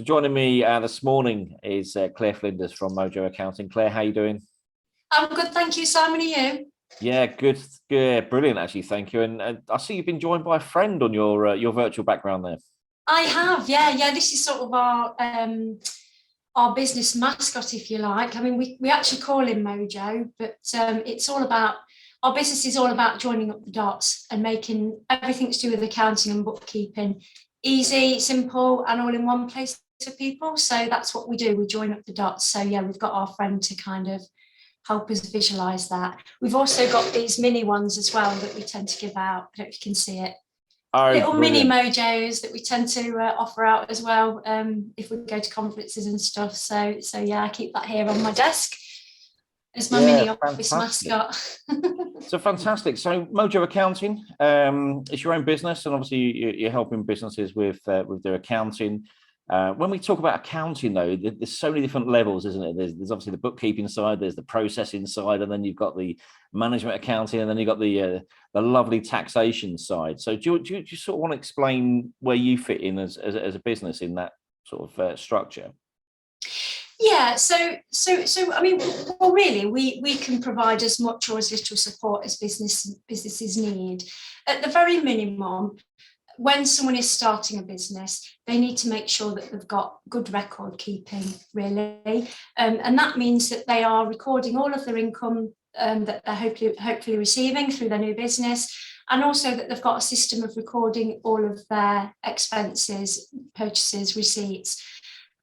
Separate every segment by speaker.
Speaker 1: Joining me this morning is Claire Flinders from MOJO Accounting. Claire, how are you doing?
Speaker 2: I'm good, thank you. Simon, are you?
Speaker 1: Yeah, good. Yeah, brilliant, actually. Thank you. And I see you've been joined by a friend on your virtual background there.
Speaker 2: I have, yeah. This is sort of our business mascot, if you like. I mean, we actually call him Mojo, but it's all about our business is all about joining up the dots and making everything to do with accounting and bookkeeping easy, simple, and all in one place for people. So that's what we do. We join up the dots. So yeah, we've got our friend to kind of help us visualize that. We've also got these mini ones as well that we tend to give out. I don't know if you can see it.
Speaker 1: Oh,
Speaker 2: Little mini
Speaker 1: brilliant.
Speaker 2: mojos that we tend to offer out as well if we go to conferences and stuff. So yeah, I keep that here on my desk as my
Speaker 1: Yeah,
Speaker 2: mini office
Speaker 1: fantastic.
Speaker 2: mascot.
Speaker 1: So fantastic. So MOJO Accounting, it's your own business, and obviously you're helping businesses with their accounting. When we talk about accounting, though, there's so many different levels, isn't it? There's obviously the bookkeeping side, there's the processing side, and then you've got the management accounting, and then you've got the lovely taxation side. So do you sort of want to explain where you fit in as a business in that sort of structure?
Speaker 2: Yeah, so I mean, well, really, we can provide as much or as little support as businesses need. At the very minimum, when someone is starting a business, they need to make sure that they've got good record keeping, really, and that means that they are recording all of their income that they're hopefully receiving through their new business, and also that they've got a system of recording all of their expenses, purchases, receipts.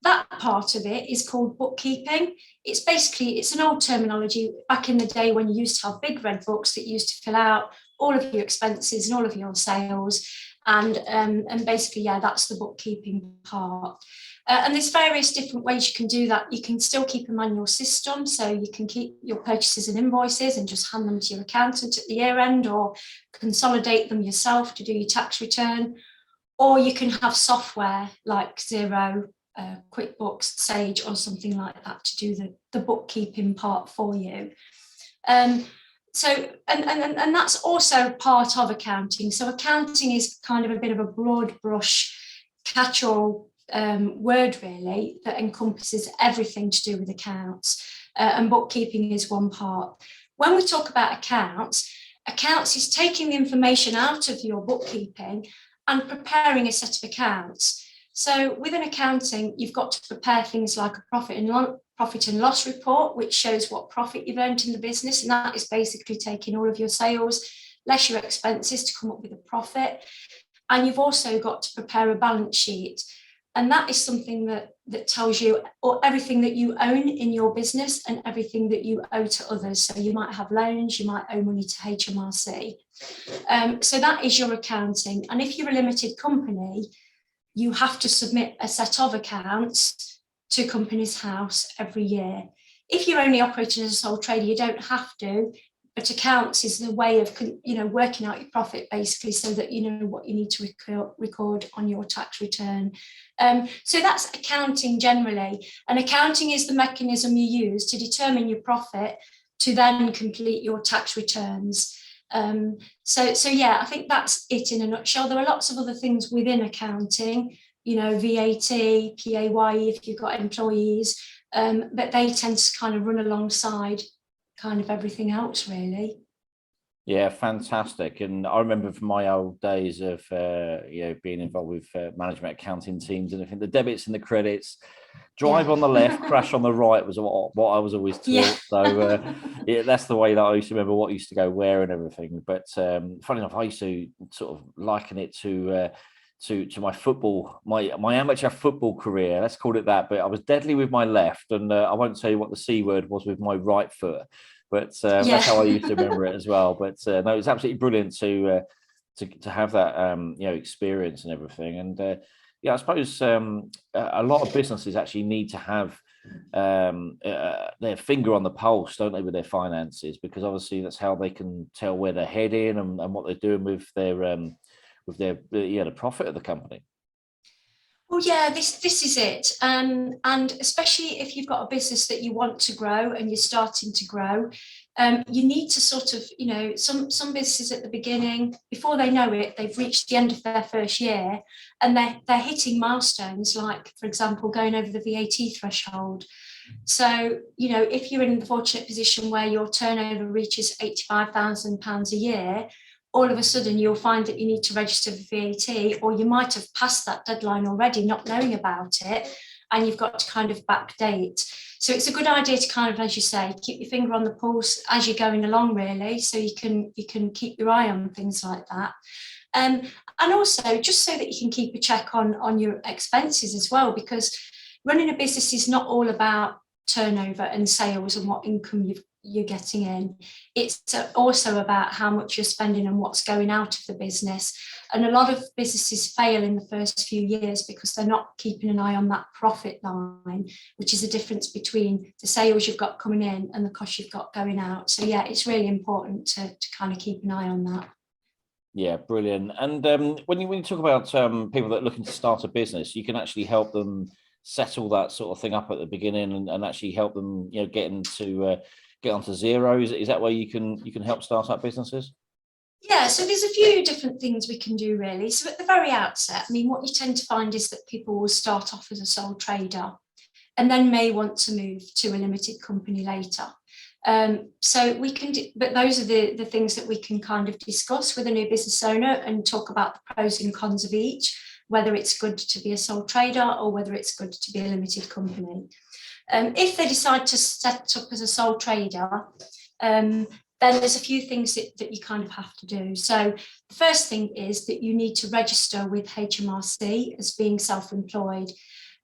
Speaker 2: That part of it is called bookkeeping. It's an old terminology. Back in the day when you used to have big red books that you used to fill out all of your expenses and all of your sales, and basically, yeah, that's the bookkeeping part. And there's various different ways you can do that. You can still keep a manual system, so you can keep your purchases and invoices and just hand them to your accountant at the year end, or consolidate them yourself to do your tax return. Or you can have software like Xero, QuickBooks, Sage, or something like that to do the bookkeeping part for you. So and that's also part of accounting. So accounting is kind of a bit of a broad brush catch-all word, really, that encompasses everything to do with accounts, and bookkeeping is one part. When we talk about accounts is taking the information out of your bookkeeping and preparing a set of accounts. So within accounting, you've got to prepare things like a profit and loss report, which shows what profit you've earned in the business. And that is basically taking all of your sales, less your expenses, to come up with a profit. And you've also got to prepare a balance sheet. And that is something that tells you everything that you own in your business and everything that you owe to others. So you might have loans, you might owe money to HMRC. So that is your accounting. And if you're a limited company, you have to submit a set of accounts to Companies House every year. If you're only operating as a sole trader, you don't have to, but accounts is the way of working out your profit, basically, so that you know what you need to record on your tax return. So that's accounting generally, and accounting is the mechanism you use to determine your profit to then complete your tax returns. So yeah, I think that's it in a nutshell. There are lots of other things within accounting, VAT, PAYE if you've got employees, but they tend to kind of run alongside kind of everything else, really.
Speaker 1: Yeah, fantastic. And I remember from my old days of being involved with management accounting teams, and I think the debits and the credits, drive
Speaker 2: Yeah.
Speaker 1: on the left, crash on the right was what I was always taught.
Speaker 2: Yeah.
Speaker 1: So yeah, that's the way that I used to remember what used to go where and everything. But funny enough, I used to sort of liken it to my football, my amateur football career. Let's call it that. But I was deadly with my left, and I won't tell you what the C word was with my right foot. But
Speaker 2: Yeah.
Speaker 1: that's how I used to remember it as well. But no, it's absolutely brilliant to have that experience and everything. And yeah, I suppose a lot of businesses actually need to have their finger on the pulse, don't they, with their finances, because obviously that's how they can tell where they're heading and what they're doing with their the profit of the company.
Speaker 2: Well, yeah, this is it, and especially if you've got a business that you want to grow and you're starting to grow, you need to sort of, some businesses at the beginning, before they know it, they've reached the end of their first year, and they're hitting milestones, like, for example, going over the VAT threshold. So, if you're in the fortunate position where your turnover reaches £85,000 a year, all of a sudden you'll find that you need to register for VAT, or you might have passed that deadline already, not knowing about it, and you've got to kind of backdate. So it's a good idea to kind of, as you say, keep your finger on the pulse as you're going along, really, so you can keep your eye on things like that. And also just so that you can keep a check on your expenses as well, because running a business is not all about turnover and sales and what income you're getting in. It's also about how much you're spending and what's going out of the business. And a lot of businesses fail in the first few years because they're not keeping an eye on that profit line, which is the difference between the sales you've got coming in and the cost you've got going out. So yeah, it's really important to kind of keep an eye on that.
Speaker 1: Yeah, brilliant. And when you talk about people that are looking to start a business, you can actually help them settle that sort of thing up at the beginning, and actually help them, get onto zero. Is that where you can help start up businesses?
Speaker 2: Yeah, so there's a few different things we can do, really. So at the very outset, I mean, what you tend to find is that people will start off as a sole trader and then may want to move to a limited company later. So we can do, but those are the things that we can kind of discuss with a new business owner and talk about the pros and cons of each, whether it's good to be a sole trader or whether it's good to be a limited company. If they decide to set up as a sole trader, then there's a few things that you kind of have to do. So the first thing is that you need to register with HMRC as being self-employed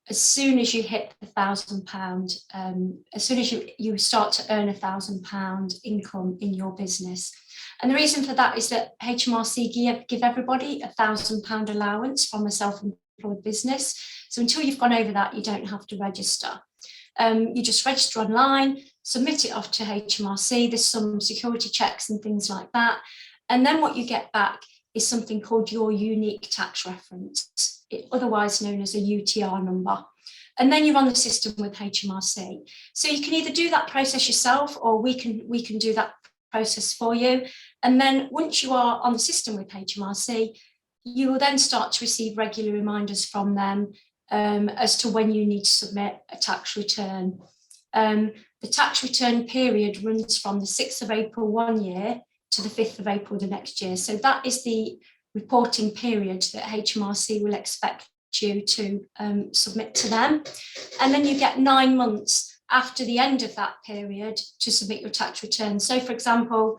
Speaker 2: as soon as you hit £1,000, as soon as you start to earn £1,000 income in your business. And the reason for that is that HMRC give everybody £1,000 allowance from a self-employed business. So until you've gone over that, you don't have to register. You just register online, submit it off to HMRC. There's some security checks and things like that. And then what you get back is something called your unique tax reference, otherwise known as a UTR number. And then you're on the system with HMRC. So you can either do that process yourself, or we can do that process for you. And then once you are on the system with HMRC, you will then start to receive regular reminders from them as to when you need to submit a tax return. The tax return period runs from the 6th of April one year to the 5th of April the next year. So that is the reporting period that HMRC will expect you to submit to them. And then you get 9 months after the end of that period to submit your tax return. So for example,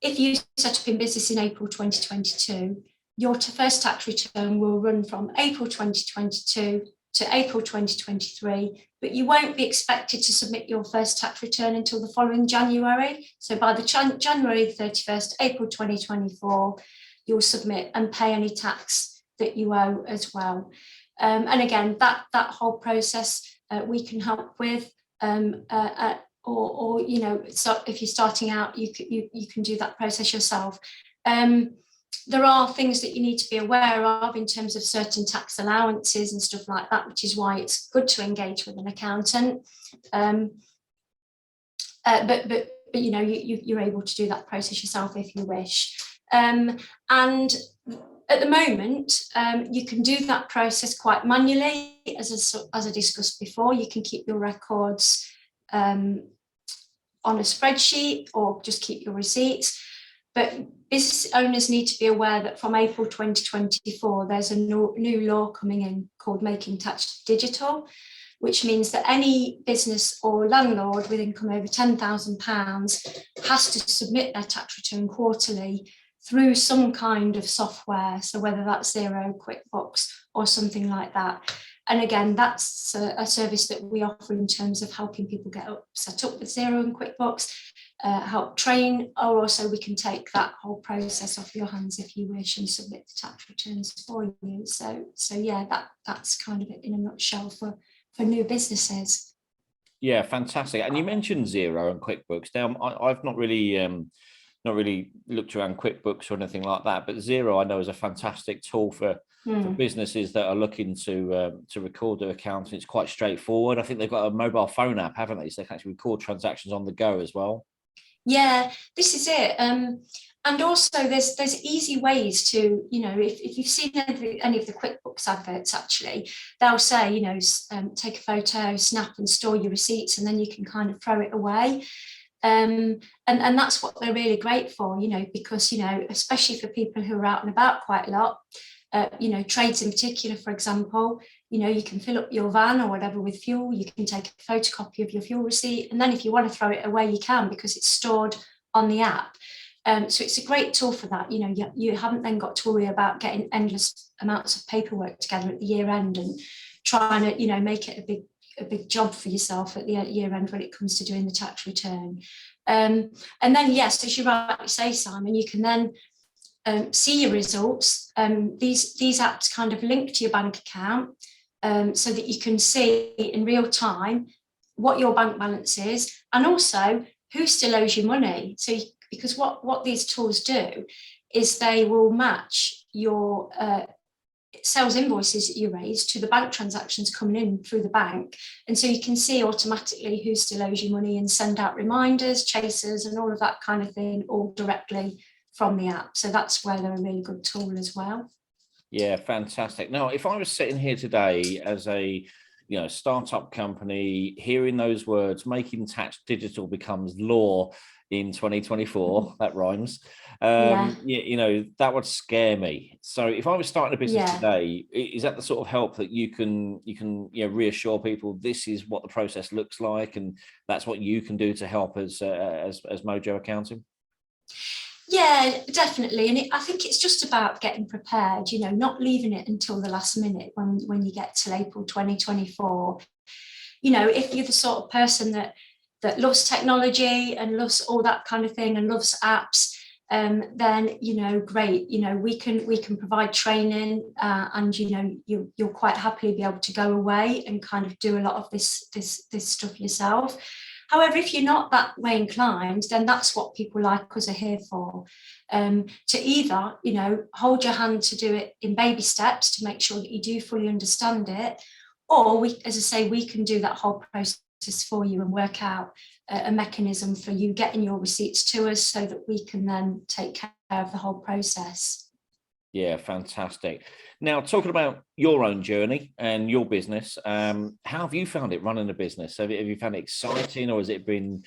Speaker 2: if you set up in business in April 2022, your first tax return will run from April 2022 to April 2023, but you won't be expected to submit your first tax return until the following January. So by the January 31st, April 2024, you'll submit and pay any tax that you owe as well. And again, that whole process we can help with, or so if you're starting out, you can do that process yourself. There are things that you need to be aware of in terms of certain tax allowances and stuff like that, which is why it's good to engage with an accountant. But you're able to do that process yourself if you wish. And at the moment, you can do that process quite manually, as I discussed before. You can keep your records on a spreadsheet or just keep your receipts. But business owners need to be aware that from April 2024, there's a new law coming in called Making Tax Digital, which means that any business or landlord with income over £10,000 has to submit their tax return quarterly through some kind of software. So whether that's Xero, QuickBooks, or something like that. And again, that's a service that we offer in terms of helping people get set up with Xero and QuickBooks, help train, or also we can take that whole process off your hands if you wish and submit the tax returns for you. So yeah, that's kind of it in a nutshell for new businesses.
Speaker 1: Yeah, fantastic. And you mentioned Xero and QuickBooks. Now, I've not really looked around QuickBooks or anything like that, but Xero I know is a fantastic tool for for businesses that are looking to record their accounts. It's quite straightforward. I think they've got a mobile phone app, haven't they? So they can actually record transactions on the go as well.
Speaker 2: Yeah, this is it. And also there's easy ways to, if you've seen any of the QuickBooks adverts, actually, they'll say, take a photo, snap and store your receipts, and then you can kind of throw it away. And that's what they're really great for, because, especially for people who are out and about quite a lot, trades in particular, for example, you can fill up your van or whatever with fuel, you can take a photocopy of your fuel receipt, and then if you want to throw it away, you can, because it's stored on the app. So it's a great tool for that. You haven't then got to worry about getting endless amounts of paperwork together at the year end and trying to, make it a big job for yourself at the year end when it comes to doing the tax return. And then, yes, as you rightly say, Simon, you can then see your results. These apps kind of link to your bank account so that you can see in real time what your bank balance is, and also who still owes you money. Because what these tools do is they will match your sales invoices that you raise to the bank transactions coming in through the bank. And so you can see automatically who still owes you money and send out reminders, chasers, and all of that kind of thing, all directly from the app. So that's where they're a really good tool as well.
Speaker 1: Yeah, fantastic. Now, if I was sitting here today as a startup company, hearing those words, making tax digital becomes law in 2024, that rhymes. That would scare me. So if I was starting a business today, is that the sort of help that you can reassure people this is what the process looks like, and that's what you can do to help as MOJO Accounting?
Speaker 2: Yeah, definitely. And I think it's just about getting prepared, not leaving it until the last minute when you get to April 2024. If you're the sort of person that loves technology and loves all that kind of thing and loves apps, then, great, we can provide training and, you'll quite happily be able to go away and kind of do a lot of this stuff yourself. However, if you're not that way inclined, then that's what people like us are here for, to either, hold your hand to do it in baby steps to make sure that you do fully understand it, or we can do that whole process for you and work out a mechanism for you getting your receipts to us so that we can then take care of the whole process.
Speaker 1: Yeah, fantastic. Now, talking about your own journey and your business, how have you found it running a business? Have you found it exciting, or has it been,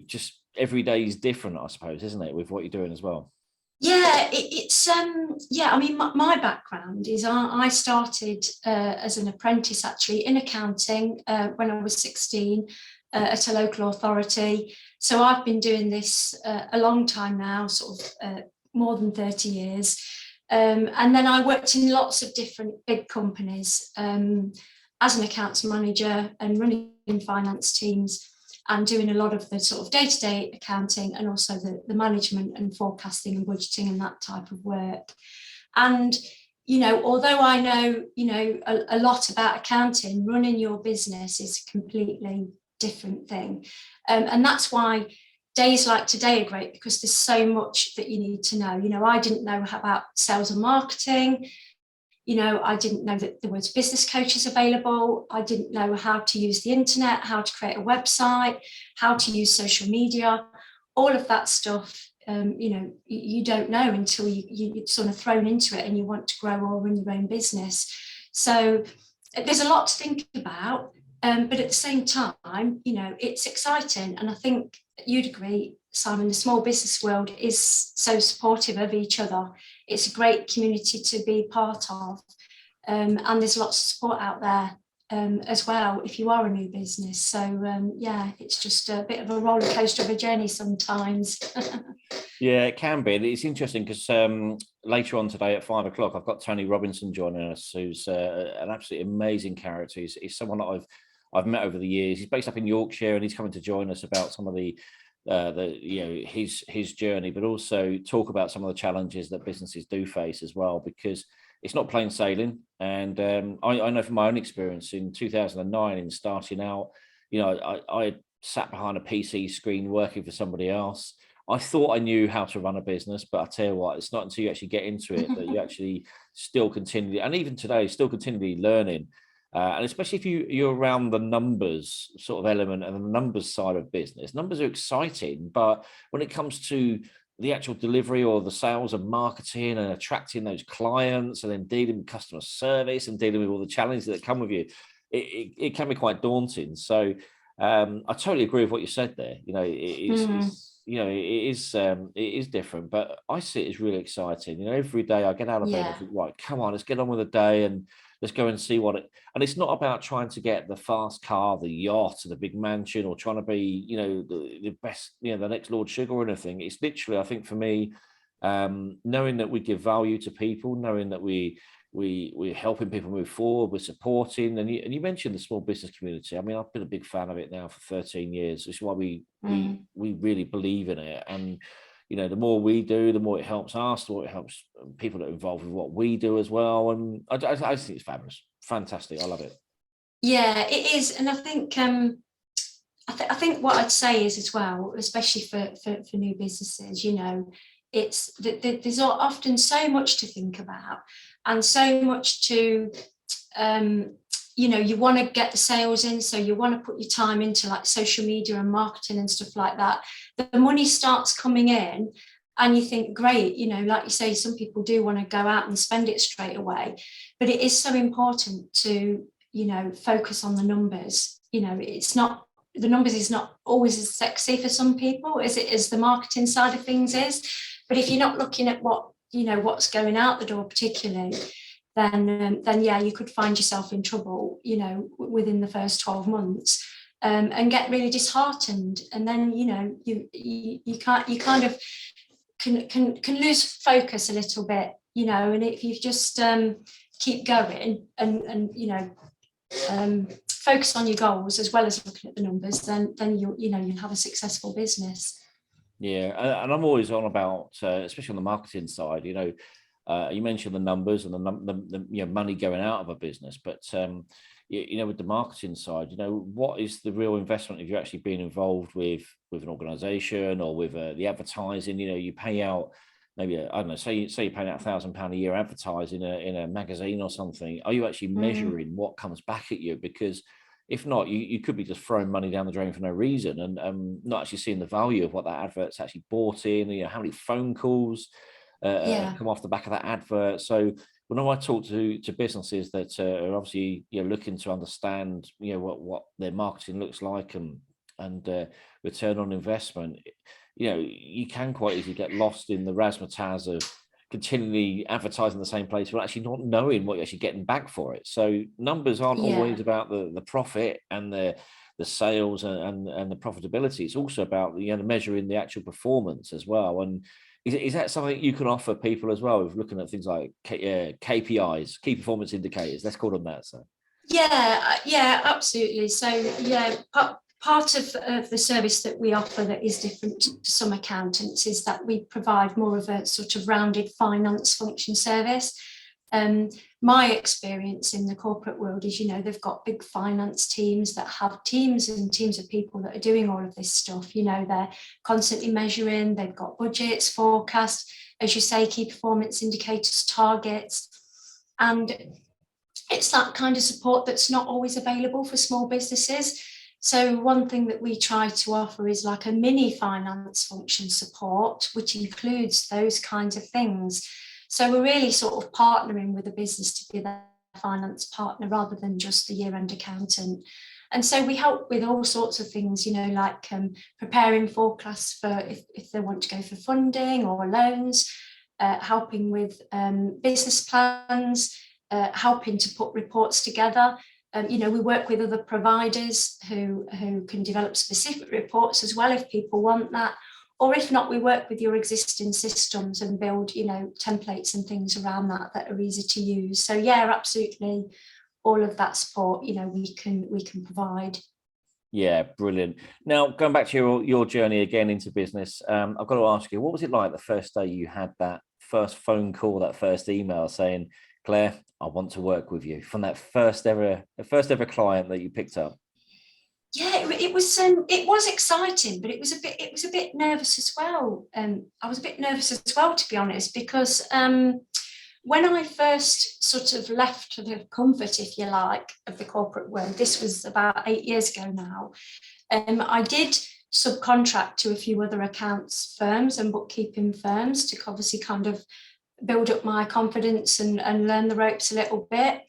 Speaker 1: just every day is different, I suppose, isn't it, with what you're doing as well?
Speaker 2: Yeah, it's I mean, my background is I started as an apprentice actually in accounting when I was 16 at a local authority. So I've been doing this a long time now, sort of more than 30 years. And then I worked in lots of different big companies as an accounts manager and running finance teams and doing a lot of the sort of day-to-day accounting and also the management and forecasting and budgeting and that type of work. And, although I know, a lot about accounting, running your business is a completely different thing. And that's why days like today are great, because there's so much that you need to know. I didn't know about sales and marketing. I didn't know that there was business coaches available. I didn't know how to use the internet, how to create a website, how to use social media, all of that stuff. You don't know until you're sort of thrown into it and you want to grow or run your own business. So there's a lot to think about. But at the same time, it's exciting. And I think you'd agree, Simon, the small business world is so supportive of each other. It's a great community to be part of. And there's lots of support out there as well if you are a new business. So, it's just a bit of a roller coaster of a journey sometimes.
Speaker 1: Yeah, it can be. It's interesting because later on today at 5 o'clock, I've got Tony Robinson joining us, who's an absolutely amazing character. He's someone that I've met over the years. He's based up in Yorkshire, and he's coming to join us about some of his journey, but also talk about some of the challenges that businesses do face as well, because it's not plain sailing. And I know from my own experience in 2009 in starting out, I sat behind a PC screen working for somebody else. I thought I knew how to run a business, but I tell you what, it's not until you actually get into it that you actually still continue, and even today, still continually learning. And especially if you're around the numbers sort of element and the numbers side of business, numbers are exciting, but when it comes to the actual delivery or the sales and marketing and attracting those clients and then dealing with customer service and dealing with all the challenges that come with you, it can be quite daunting. So I totally agree with what you said there. You know, it's you know, it is different, but I see it as really exciting. You know, every day I get out of bed, I
Speaker 2: Yeah.
Speaker 1: think, right, come on, let's get on with the day and let's go and see what it. And it's not about trying to get the fast car, the yacht, or the big mansion, or trying to be, you know, the best, you know, the next Lord Sugar or anything. It's literally, I think, for me, knowing that we give value to people, knowing that we're helping people move forward, we're supporting, and you mentioned the small business community. I mean, I've been a big fan of it now for 13 years. Which is why we really believe in it. And you know, the more we do, the more it helps us, the more it helps people that are involved with what we do as well. And I think it's fabulous, fantastic. I love it.
Speaker 2: Yeah, it is, and I think I think what I'd say is as well, especially for new businesses, you know, it's that there's often so much to think about and so much to you know, you want to get the sales in, so you want to put your time into like social media and marketing and stuff like that. The money starts coming in and you think, great, you know, like you say, some people do want to go out and spend it straight away, but it is so important to, you know, focus on the numbers. You know, it's not, the numbers is not always as sexy for some people as it is the marketing side of things is. But if you're not looking at what, you know, what's going out the door particularly, then yeah, you could find yourself in trouble, you know, within the first 12 months, and get really disheartened. And then, you know, you kind of can lose focus a little bit, you know. And if you just keep going and you know, focus on your goals as well as looking at the numbers, then you'll have a successful business.
Speaker 1: Yeah, and I'm always on about, especially on the marketing side. You know, you mentioned the numbers and the you know, money going out of a business, but you know, with the marketing side, you know, what is the real investment if you're actually being involved with an organization or with the advertising? You know, you pay out maybe I don't know, say you're paying out £1,000 a year advertising in a magazine or something. Are you actually measuring what comes back at you? Because if not, you could be just throwing money down the drain for no reason and not actually seeing the value of what that advert's actually bought in. You know, how many phone calls
Speaker 2: Yeah.
Speaker 1: come off the back of that advert. So when I talk to businesses that are obviously, you know, looking to understand, you know, what their marketing looks like and return on investment, you know, you can quite easily get lost in the razzmatazz of continually advertising the same place but actually not knowing what you're actually getting back for it. So numbers aren't
Speaker 2: Yeah.
Speaker 1: always about the profit and the sales and the profitability. It's also about, you know, measuring the actual performance as well. And is that something you can offer people as well, with looking at things like KPIs, key performance indicators, let's call them that? So
Speaker 2: Yeah, absolutely. So yeah, part of the service that we offer that is different to some accountants is that we provide more of a sort of rounded finance function service. My experience in the corporate world is, you know, they've got big finance teams that have teams and teams of people that are doing all of this stuff. You know, they're constantly measuring, they've got budgets, forecasts, as you say, key performance indicators, targets. And it's that kind of support that's not always available for small businesses. So one thing that we try to offer is like a mini finance function support, which includes those kinds of things. So we're really sort of partnering with a business to be their finance partner rather than just the year-end accountant. And so we help with all sorts of things, you know, like preparing forecasts for if they want to go for funding or loans, helping with business plans, helping to put reports together. You know, we work with other providers who can develop specific reports as well if people want that. Or if not, we work with your existing systems and build, you know, templates and things around that are easy to use. So yeah, absolutely, all of that support, you know, we can provide.
Speaker 1: yeah, brilliant. Now going back to your journey again into business, I've got to ask you, what was it like the first day you had that first phone call, that first email saying, Claire, I want to work with you, from that first ever client that you picked up?
Speaker 2: Yeah, it was exciting, but it was a bit nervous as well. I was a bit nervous as well, to be honest, because when I first sort of left the comfort, if you like, of the corporate world, this was about 8 years ago now. I did subcontract to a few other accounts firms and bookkeeping firms to obviously kind of build up my confidence and learn the ropes a little bit.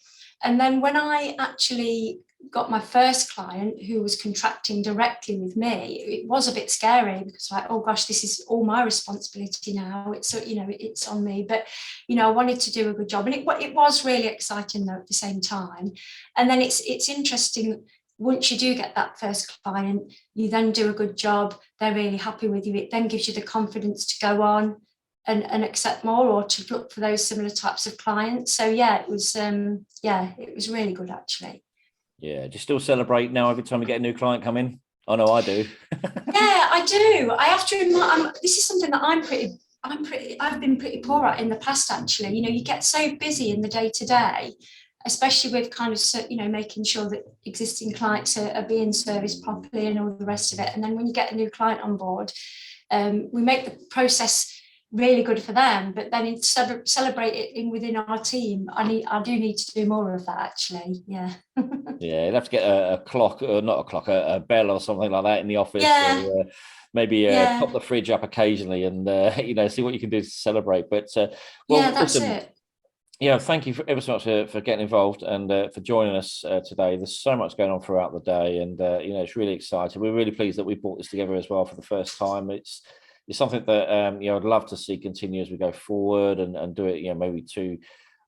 Speaker 2: And then when I actually got my first client who was contracting directly with me, it was a bit scary because like, oh gosh, this is all my responsibility now. It's, you know, it's on me. But, you know, I wanted to do a good job. And it was really exciting though at the same time. And then it's interesting, once you do get that first client, you then do a good job, they're really happy with you. It then gives you the confidence to go on and accept more, or to look for those similar types of clients. So yeah, it was really good actually.
Speaker 1: Yeah, do you still celebrate now every time you get a new client come in? I know I do.
Speaker 2: Yeah, I do. I have to admit, this is something that I've been pretty poor at in the past actually. You know, you get so busy in the day to day, especially with kind of, you know, making sure that existing clients are being serviced properly and all the rest of it. And then when you get a new client on board, we make the process really good for them, but then in celebrate it within our team. I do need to do more of that actually. Yeah.
Speaker 1: Yeah, you'd have to get a clock, or not a clock, a bell or something like that in the office.
Speaker 2: Yeah.
Speaker 1: Or, maybe
Speaker 2: Yeah.
Speaker 1: top the fridge up occasionally and you know, see what you can do to celebrate. But
Speaker 2: Yeah,
Speaker 1: well,
Speaker 2: that's
Speaker 1: listen,
Speaker 2: it.
Speaker 1: yeah, thank you ever so much for getting involved and for joining us today. There's so much going on throughout the day, and you know, it's really exciting. We're really pleased that we brought this together as well for the first time. It's something that you know, I'd love to see continue as we go forward and do it. You know, maybe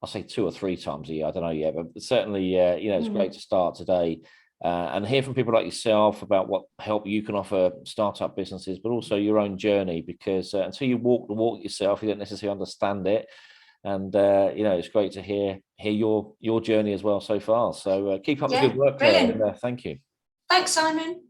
Speaker 1: I'll say 2 or 3 times a year. I don't know yet, but certainly, you know, it's great to start today and hear from people like yourself about what help you can offer startup businesses, but also your own journey. Because until you walk the walk yourself, you don't necessarily understand it. And you know, it's great to hear your journey as well so far. So keep up the
Speaker 2: Yeah,
Speaker 1: good work, Claire, and
Speaker 2: brilliant.
Speaker 1: thank you.
Speaker 2: Thanks, Simon.